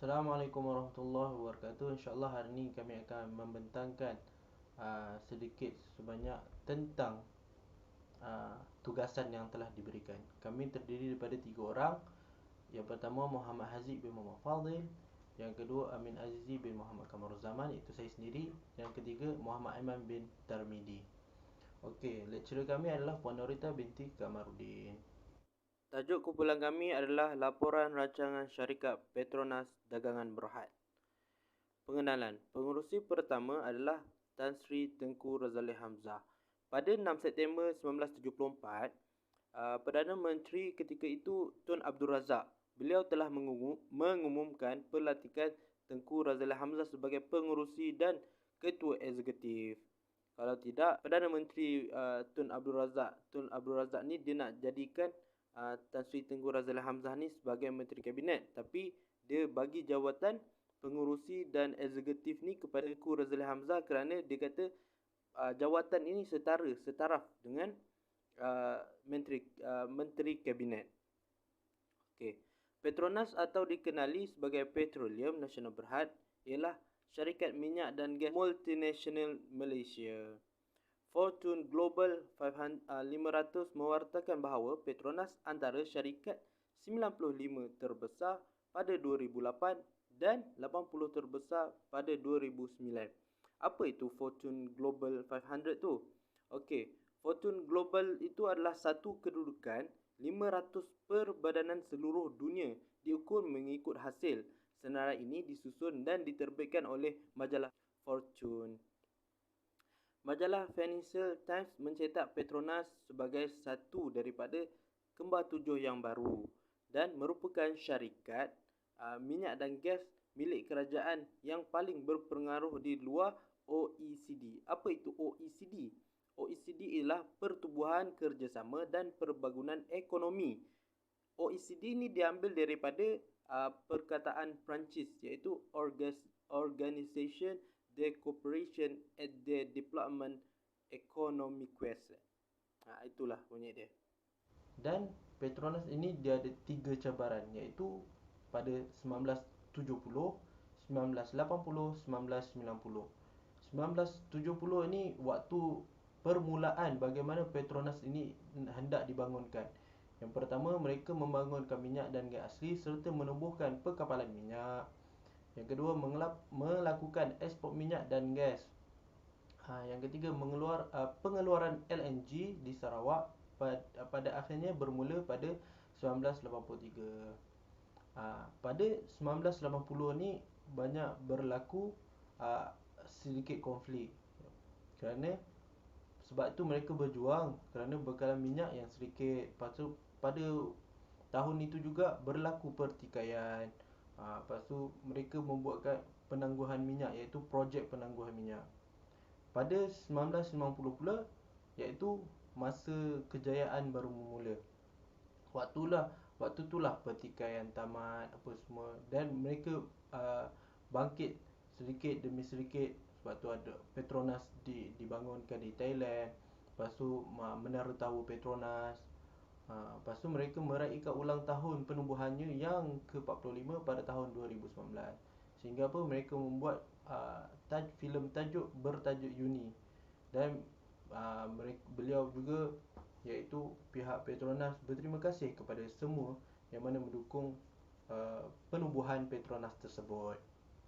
Assalamualaikum warahmatullahi wabarakatuh. InsyaAllah hari ini kami akan membentangkan sedikit sebanyak tentang tugasan yang telah diberikan. Kami terdiri daripada 3 orang. Yang pertama Muhammad Haziq bin Muhammad Fadil. Yang kedua Amin Azizi bin Muhammad Kamaruzzaman, iaitu saya sendiri. Yang ketiga Muhammad Aiman bin Tarmidi. Okey, lecturer kami adalah Puan Norita binti Kamarudin. Tajuk kumpulan kami adalah Laporan Rancangan Syarikat Petronas Dagangan Berhad. Pengenalan. Pengerusi pertama adalah Tan Sri Tengku Razaleigh Hamzah. Pada 6 September 1974, Perdana Menteri ketika itu Tun Abdul Razak, beliau telah mengumumkan pelantikan Tengku Razaleigh Hamzah sebagai pengerusi dan ketua eksekutif. Kalau tidak, Perdana Menteri Tun Abdul Razak ni dia nak jadikan Tan Sri Tengku Razaleigh Hamzah ni sebagai Menteri Kabinet, tapi dia bagi jawatan pengurusi dan eksekutif ni kepada Tengku Razaleigh Hamzah kerana dia kata jawatan ini setaraf dengan Menteri Kabinet. Okey. Petronas atau dikenali sebagai Petroleum Nasional Berhad ialah syarikat minyak dan gas multinasional Malaysia. Fortune Global 500 mewartakan bahawa Petronas antara syarikat 95 terbesar pada 2008 dan 80 terbesar pada 2009. Apa itu Fortune Global 500 tu? Okey, Fortune Global itu adalah satu kedudukan 500 perbadanan seluruh dunia diukur mengikut hasil. Senarai ini disusun dan diterbitkan oleh majalah Fortune. Majalah Financial Times mencetak Petronas sebagai satu daripada kembar 7 yang baru dan merupakan syarikat minyak dan gas milik kerajaan yang paling berpengaruh di luar OECD. Apa itu OECD? OECD ialah Pertubuhan Kerjasama dan Perbangunan Ekonomi. OECD ni diambil daripada perkataan Perancis, iaitu Organisation de Cooperation et de Développement Économique. Itulah bunyi dia. Dan Petronas ini dia ada 3 cabaran, iaitu pada 1970, 1980, 1990. 1970 ini waktu permulaan bagaimana Petronas ini hendak dibangunkan. Yang pertama, mereka membangunkan minyak dan gas asli serta menubuhkan perkapalan minyak. Yang kedua, melakukan ekspor minyak dan gas. Yang ketiga, pengeluaran LNG di Sarawak pada akhirnya bermula pada 1983. Pada 1980 ni banyak berlaku sedikit konflik kerana sebab tu mereka berjuang kerana bekalan minyak yang sedikit. Lepas tu pada tahun itu juga berlaku pertikaian. Lepas tu mereka membuatkan penangguhan minyak, iaitu projek penangguhan minyak. Pada 1990 pula, iaitu masa kejayaan baru memula. Waktu itulah pertikaian tamat apa semua, dan mereka bangkit sedikit demi sedikit. Sebab tu ada Petronas dibangunkan di Thailand. Lepas tu Menara Tahu Petronas. Lepas tu mereka meraihkan ulang tahun penubuhannya yang ke-45 pada tahun 2019. Sehingga apa, mereka membuat filem tajuk bertajuk Uni. Dan beliau juga, iaitu pihak Petronas, berterima kasih kepada semua yang mana mendukung penubuhan Petronas tersebut.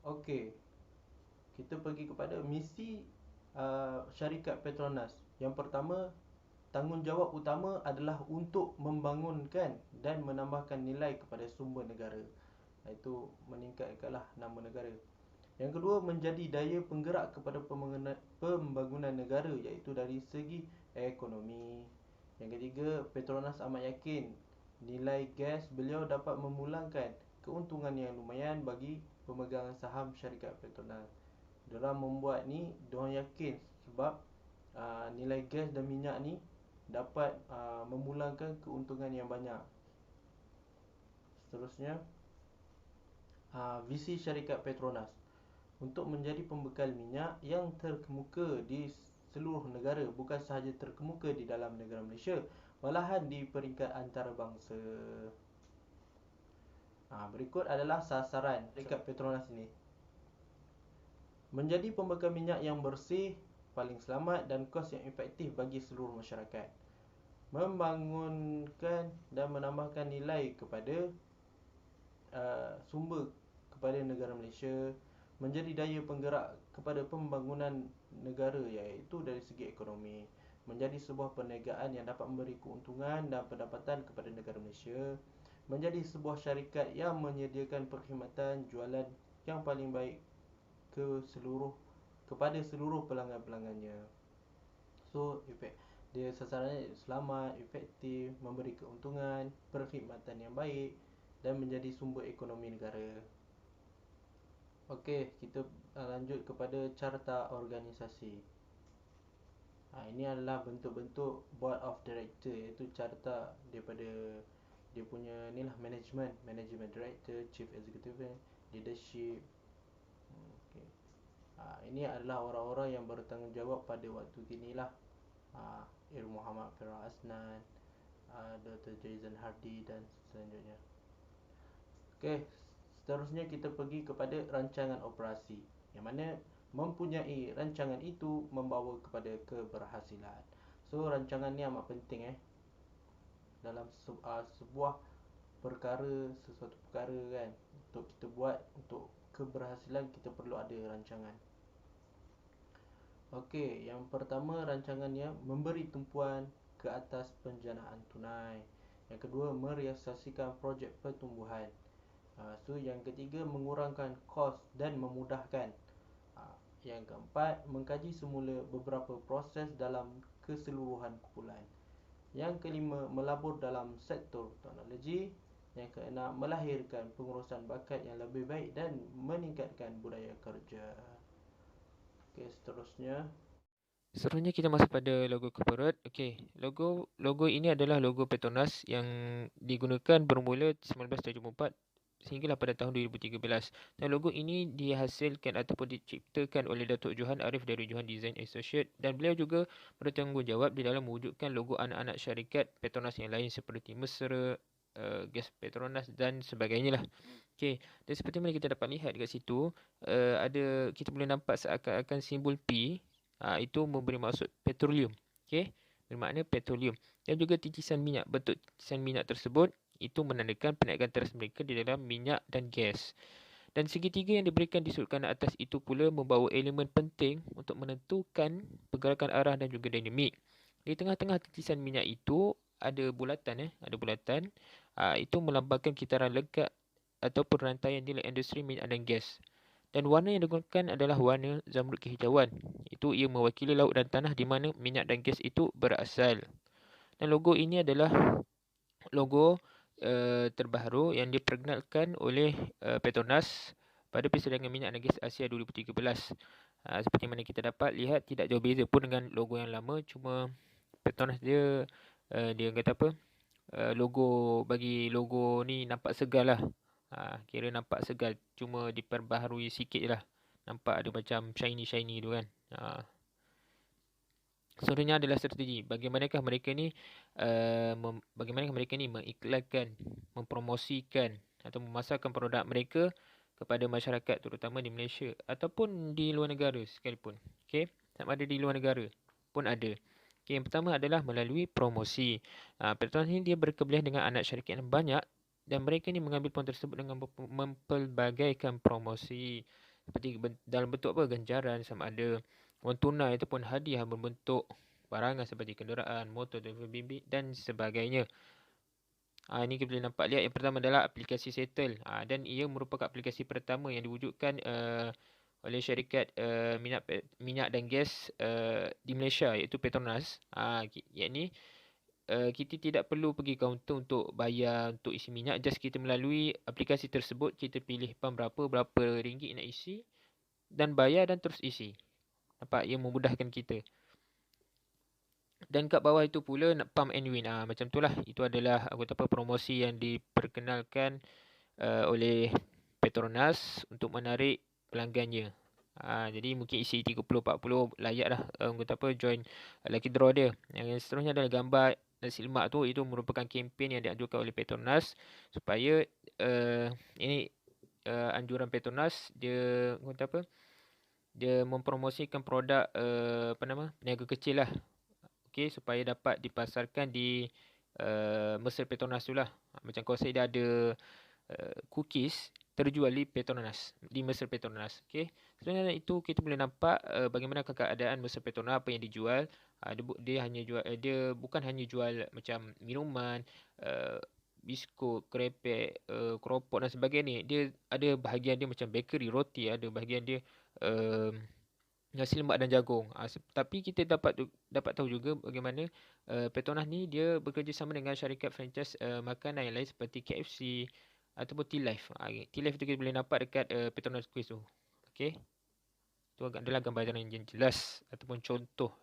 Okey, kita pergi kepada misi syarikat Petronas. Yang pertama, tanggungjawab utama adalah untuk membangunkan dan menambahkan nilai kepada sumber negara, iaitu meningkatkanlah nama negara. Yang kedua, menjadi daya penggerak kepada pembangunan negara, iaitu dari segi ekonomi. Yang ketiga, Petronas amat yakin nilai gas beliau dapat memulangkan keuntungan yang lumayan bagi pemegang saham syarikat Petronas. Diorang membuat ni, diorang yakin sebab nilai gas dan minyak ni dapat memulangkan keuntungan yang banyak. Seterusnya, visi syarikat Petronas untuk menjadi pembekal minyak yang terkemuka di seluruh negara, bukan sahaja terkemuka di dalam negara Malaysia, malahan di peringkat antarabangsa. Berikut adalah sasaran syarikat Petronas ini. Menjadi pembekal minyak yang bersih, paling selamat dan kos yang efektif bagi seluruh masyarakat. Membangunkan dan menambahkan nilai kepada sumber kepada negara Malaysia, menjadi daya penggerak kepada pembangunan negara iaitu dari segi ekonomi, menjadi sebuah perniagaan yang dapat memberi keuntungan dan pendapatan kepada negara Malaysia, menjadi sebuah syarikat yang menyediakan perkhidmatan jualan yang paling baik kepada seluruh pelanggan-pelanggannya. So, dia sasarannya selamat, efektif, memberi keuntungan, perkhidmatan yang baik dan menjadi sumber ekonomi negara. Okey, kita lanjut kepada carta organisasi. Ini adalah bentuk-bentuk board of director, iaitu carta daripada dia punya ni lah, management director, chief executive, leadership. Okey. Ini adalah orang-orang yang bertanggungjawab pada waktu kini lah. Ir Muhammad Farah Asnan, Dr. Jason Hardy dan selanjutnya. Okey, seterusnya kita pergi kepada rancangan operasi, yang mana mempunyai rancangan itu membawa kepada keberhasilan. So, rancangan ni amat penting dalam sebuah sesuatu perkara kan. Untuk kita buat, untuk keberhasilan kita perlu ada rancangan. Okey, yang pertama rancangannya memberi tumpuan ke atas penjanaan tunai. Yang kedua, merealisasikan projek pertumbuhan. So, yang ketiga, mengurangkan kos dan memudahkan. Yang keempat, mengkaji semula beberapa proses dalam keseluruhan kumpulan. Yang kelima, melabur dalam sektor teknologi. Yang keenam, melahirkan pengurusan bakat yang lebih baik dan meningkatkan budaya kerja. Okey, seterusnya Seterusnya kita masuk pada logo corporate. Okey, logo ini adalah logo Petronas yang digunakan bermula 1974 sehinggalah pada tahun 2013. Dan logo ini dihasilkan ataupun diciptakan oleh Datuk Johan Arif dari Johan Design Associate, dan beliau juga bertanggungjawab di dalam mewujudkan logo anak-anak syarikat Petronas yang lain seperti Mesra, Gas Petronas dan sebagainya lah. Okey, dan seperti mana kita dapat lihat dekat situ, kita boleh nampak seakan-akan simbol P. Itu memberi maksud petroleum. Okey, bermakna petroleum. Dan juga titisan minyak. Bentuk titisan minyak tersebut itu menandakan perniagaan teras mereka di dalam minyak dan gas. Dan segitiga yang diberikan di sudut kanan atas itu pula membawa elemen penting untuk menentukan pergerakan arah dan juga dinamik. Di tengah-tengah titisan minyak itu ada bulatan. Itu melambangkan kitaran legak ataupun rantaian nilai industri minyak dan gas. Dan warna yang digunakan adalah warna zamrud kehijauan. Itu ia mewakili laut dan tanah di mana minyak dan gas itu berasal. Dan logo ini adalah logo terbaru yang diperkenalkan oleh Petronas pada persidangan minyak dan gas Asia 2013. Seperti mana kita dapat lihat, tidak jauh beza pun dengan logo yang lama, cuma Petronas dia kata apa, logo bagi logo ni nampak segar lah. Kira nampak segar, cuma diperbaharui sikit je lah. Nampak ada macam shiny tu kan. Seterusnya adalah strategi. Bagaimanakah mereka ni mengiklankan, mempromosikan atau memasarkan produk mereka kepada masyarakat, terutama di Malaysia ataupun di luar negara sekalipun. Okey, sama ada di luar negara pun ada. Okay, yang pertama adalah melalui promosi. Petronas ini dia berkebalian dengan anak syarikat yang banyak, dan mereka ni mengambil peluang tersebut dengan mempelbagaikan promosi seperti dalam bentuk apa, ganjaran, sama ada wang tunai ataupun hadiah berbentuk barangan seperti kenderaan, motor, telefon bimbit dan sebagainya. Ini kita boleh nampak lihat. Yang pertama adalah aplikasi Settle. Dan ia merupakan aplikasi pertama yang diwujudkan oleh syarikat minyak dan gas di Malaysia, iaitu Petronas. Yakni kita tidak perlu pergi kaunter untuk bayar untuk isi minyak. Just kita melalui aplikasi tersebut, kita pilih pam berapa ringgit nak isi dan bayar dan terus isi. Nampak, ia memudahkan kita. Dan kat bawah itu pula nak pump and win. Macam tu lah. Itu adalah promosi yang diperkenalkan oleh Petronas untuk menarik pelanggannya. Jadi mungkin isi 30-40 layak lah join lucky draw dia. Yang seterusnya adalah gambar nasi lemak tu, itu merupakan kempen yang dianjurkan oleh Petronas supaya ini anjuran Petronas, dia kata apa? Dia mempromosikan produk peniaga kecil lah. Okey, supaya dapat dipasarkan di Mesir Petronas tu lah. Macam kalau saya dia ada cookies terjual di Petronas, di Mesir Petronas. Okey. Sebenarnya itu kita boleh nampak bagaimana keadaan Mesir Petronas, apa yang dijual. Dia hanya jual dia bukan hanya jual macam minuman, uh, biskut, krepek, keropok dan sebagainya. Dia ada bahagian dia macam bakery, roti, ada bahagian dia uh, nasi lemak dan jagung. Tapi kita dapat tahu juga bagaimana Petronas ni dia bekerjasama dengan syarikat franchise makanan yang lain seperti KFC ataupun T-Life. T-Life tu kita boleh nampak dekat Petronas Quiz tu. Okey. Tu adalah gambaran yang jelas ataupun contoh.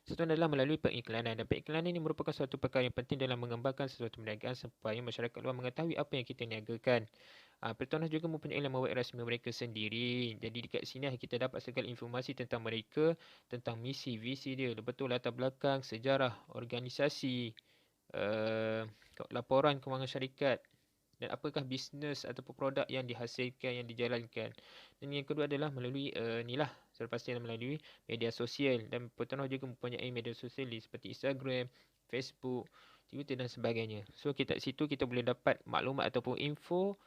Satu adalah melalui pengiklanan, dan pengiklanan ini merupakan suatu perkara yang penting dalam mengembangkan sesuatu perniagaan supaya masyarakat luar mengetahui apa yang kita niagakan. Petronas juga mempunyai laman web rasmi mereka sendiri. Jadi dekat sini kita dapat segala informasi tentang mereka, tentang misi, visi dia, betul latar belakang, sejarah, organisasi, laporan kewangan syarikat, dan apakah bisnes ataupun produk yang dihasilkan, yang dijalankan. Dan yang kedua adalah melalui inilah, selepas itu melalui media sosial, dan Petronas juga mempunyai media sosial seperti Instagram, Facebook, Twitter dan sebagainya. So kita situ kita boleh dapat maklumat ataupun info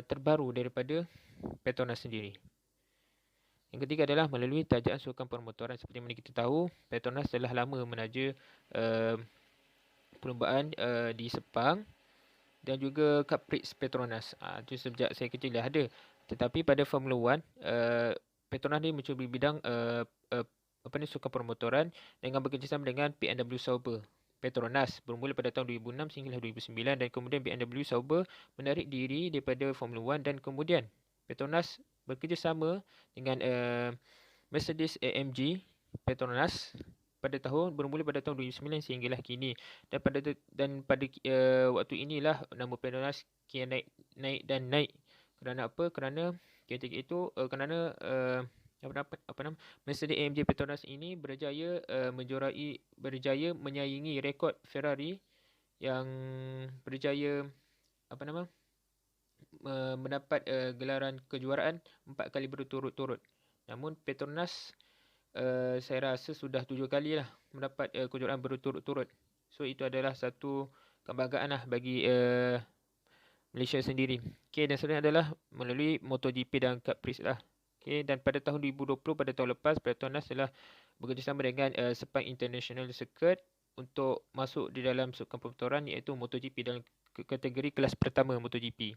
terbaru daripada Petronas sendiri. Yang ketiga adalah melalui tajaan sukan permotoran. Seperti mana kita tahu, Petronas telah lama menaja perlombaan di Sepang dan juga Cup Prix Petronas. Itu sejak saya kecil dah ada. Tetapi pada Formula 1, Petronas ni mencuba bidang sukan permotoran dengan bekerjasama dengan BMW Sauber. Petronas bermula pada tahun 2006 sehingga 2009, dan kemudian BMW Sauber menarik diri daripada Formula 1, dan kemudian Petronas bekerjasama dengan Mercedes AMG Petronas bermula pada tahun 2009 sehinggalah kini. Dan pada waktu inilah nama Petronas kian naik. Kerana apa? Kerana ketika itu kerana Mercedes AMG Petronas ini berjaya menyaingi rekod Ferrari yang berjaya mendapat gelaran kejuaraan 4 kali berturut-turut. Namun Petronas saya rasa sudah 7 kali lah mendapat kejuaraan berturut-turut. So itu adalah satu kebanggaan lah bagi Malaysia sendiri. Okay, dan seterusnya adalah melalui MotoGP dan Cup Prix lah. Okay, dan pada tahun 2020, pada tahun lepas, Petronas telah bekerjasama dengan Sepang International Circuit untuk masuk di dalam sukan permotoran, iaitu MotoGP dalam kategori kelas pertama MotoGP.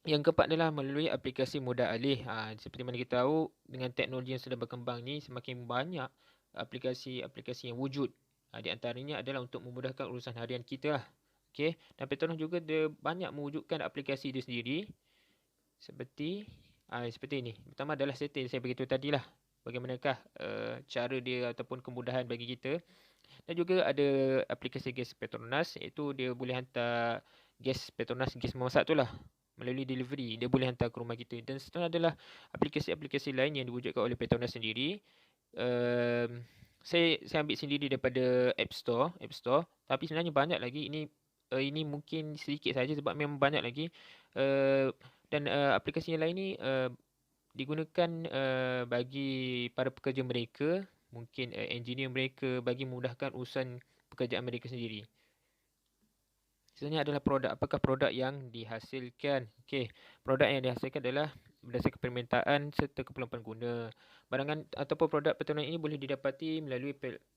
Yang keempat adalah melalui aplikasi mudah alih. Seperti mana kita tahu, dengan teknologi yang sedang berkembang ni, semakin banyak aplikasi-aplikasi yang wujud. Di antaranya adalah untuk memudahkan urusan harian kita lah. Okay. Dan Petronas juga dia banyak mewujudkan aplikasi dia sendiri. Seperti ini. Pertama adalah setting, saya beritahu tadi lah. Bagaimanakah cara dia ataupun kemudahan bagi kita. Dan juga ada aplikasi gas Petronas, iaitu dia boleh hantar gas Petronas, gas memasak tu lah, melalui delivery. Dia boleh hantar ke rumah kita. Dan seterusnya adalah aplikasi-aplikasi lain yang diwujudkan oleh Petronas sendiri. Saya ambil sendiri daripada App Store. Tapi sebenarnya banyak lagi. Ini mungkin sedikit saja sebab memang banyak lagi. Dan aplikasi yang lain ni digunakan bagi para pekerja mereka, mungkin engineer mereka, bagi memudahkan urusan pekerjaan mereka sendiri. Sebenarnya adalah produk. Apakah produk yang dihasilkan? Okey, produk yang dihasilkan adalah berdasarkan permintaan serta keperluan pengguna. Barangan ataupun produk Petronas ini boleh didapati melalui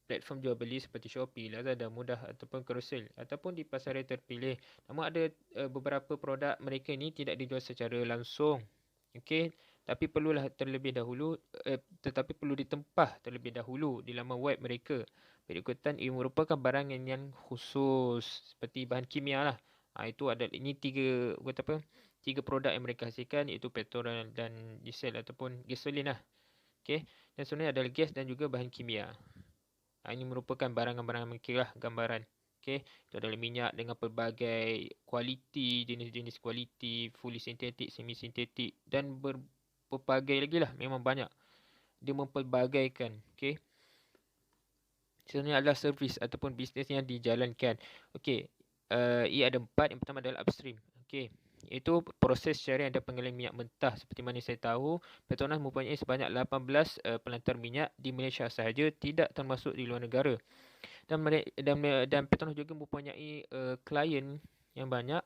platform jual beli seperti Shopee, Lazada, Mudah ataupun Carousel, ataupun di pasaran terpilih. Namun ada beberapa produk mereka ini tidak dijual secara langsung. Okey, tapi perlu ditempah terlebih dahulu di laman web mereka. Berikutan ia merupakan barang yang khusus seperti bahan kimia lah. Ini tiga produk yang mereka hasilkan, iaitu petrol dan diesel ataupun gasolin lah. Okey, dan sebenarnya adalah gas dan juga bahan kimia. Ini merupakan barangan-barangan mereka lah, gambaran. Okey, itu adalah minyak dengan pelbagai kualiti, jenis-jenis kualiti, fully sintetik, semi sintetik, dan berbagai lagi lah, memang banyak. Dia mempelbagaikan. Okey, Seterusnya adalah servis ataupun bisnes yang dijalankan. Okey, ia ada 4. Yang pertama adalah upstream. Okey, iaitu proses syariah dan pengalian minyak mentah. Seperti mana saya tahu, Petronas mempunyai sebanyak 18 pelantar minyak di Malaysia sahaja, tidak termasuk di luar negara. Dan Petronas juga mempunyai klien yang banyak,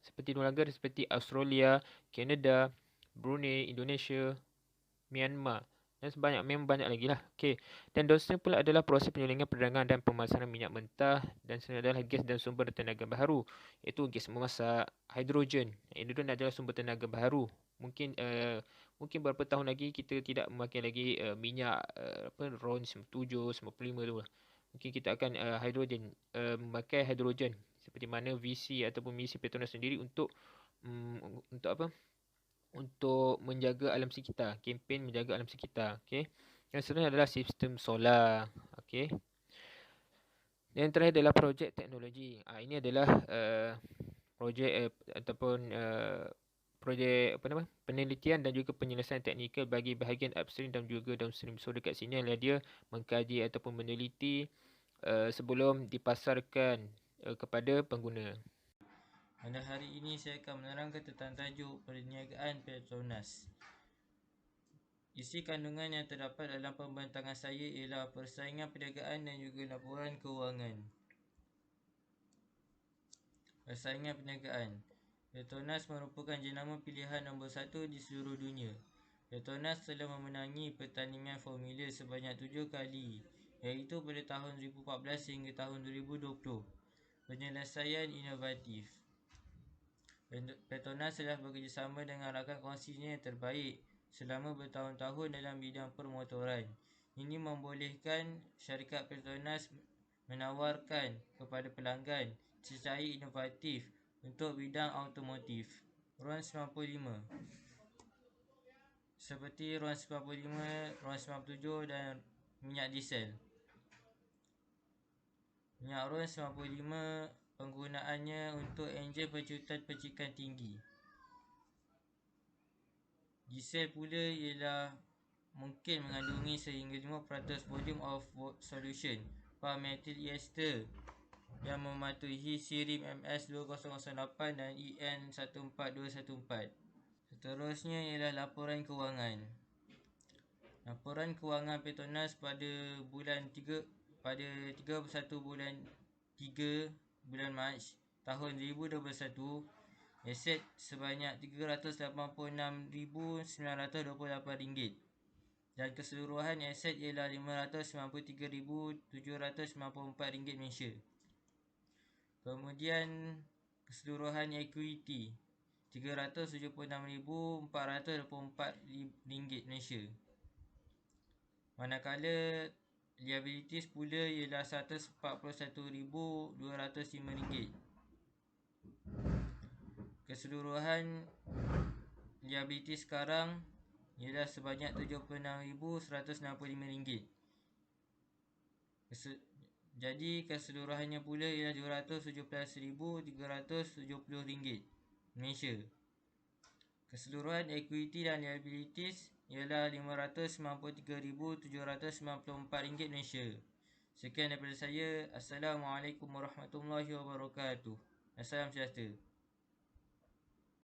seperti luar negara seperti Australia, Canada, Brunei, Indonesia, Myanmar dan memang banyak lagi lah. Okey. Dan downstream pula adalah proses penyulingan, perdagangan dan pemasaran minyak mentah, dan seterusnya adalah gas dan sumber tenaga baharu, iaitu gas memasak, hidrogen. Hidrogen adalah sumber tenaga baharu. Mungkin beberapa tahun lagi kita tidak memakai lagi minyak RON 97, 95 tu lah. Mungkin kita akan memakai hidrogen, seperti mana visi ataupun misi Petronas sendiri untuk apa? Untuk menjaga alam sekitar, kempen menjaga alam sekitar. Okey. Yang seterusnya adalah sistem solar. Okey. Dan yang terakhir adalah projek teknologi. Ini adalah projek ataupun projek penelitian dan juga penyelesaian teknikal bagi bahagian upstream dan juga downstream. So dekat sini adalah dia mengkaji ataupun meneliti sebelum dipasarkan kepada pengguna. Pada hari ini saya akan menerangkan tentang tajuk perniagaan Petronas. Isi kandungan yang terdapat dalam pembentangan saya ialah persaingan perniagaan dan juga laporan kewangan. Persaingan perniagaan. Petronas merupakan jenama pilihan nombor 1 di seluruh dunia. Petronas telah memenangi pertandingan formula sebanyak 7 kali, iaitu pada tahun 2014 hingga tahun 2020. Penyelesaian inovatif. Petronas telah bekerjasama dengan rakan kongsinya yang terbaik selama bertahun-tahun dalam bidang permotoran. Ini membolehkan syarikat Petronas menawarkan kepada pelanggan cecair inovatif untuk bidang automotif. RON 95 seperti RON 95, RON 97 dan minyak diesel. Minyak RON 95 penggunaannya untuk enjin pencuitan percikan tinggi. Diesel pula ialah mungkin mengandungi sehingga 5% volume of solution par-methyl ester yang mematuhi siri MS2008 dan EN14214. Seterusnya ialah laporan kewangan. Laporan kewangan Petronas pada 31 bulan 3 bulan Mac tahun 2021, aset sebanyak RM386,928 dan keseluruhan aset ialah RM593,794 Malaysia. Kemudian keseluruhan equity RM376,424 Malaysia. Manakala liabilities pula ialah RM141,205. Keseluruhan liabilities sekarang ialah sebanyak RM76,165. Jadi keseluruhannya pula ialah RM217,370 Malaysia. Keseluruhan equity dan liabilities ialah RM593,794 Malaysia. Sekian daripada saya. Assalamualaikum warahmatullahi wabarakatuh. Assalam sejahtera.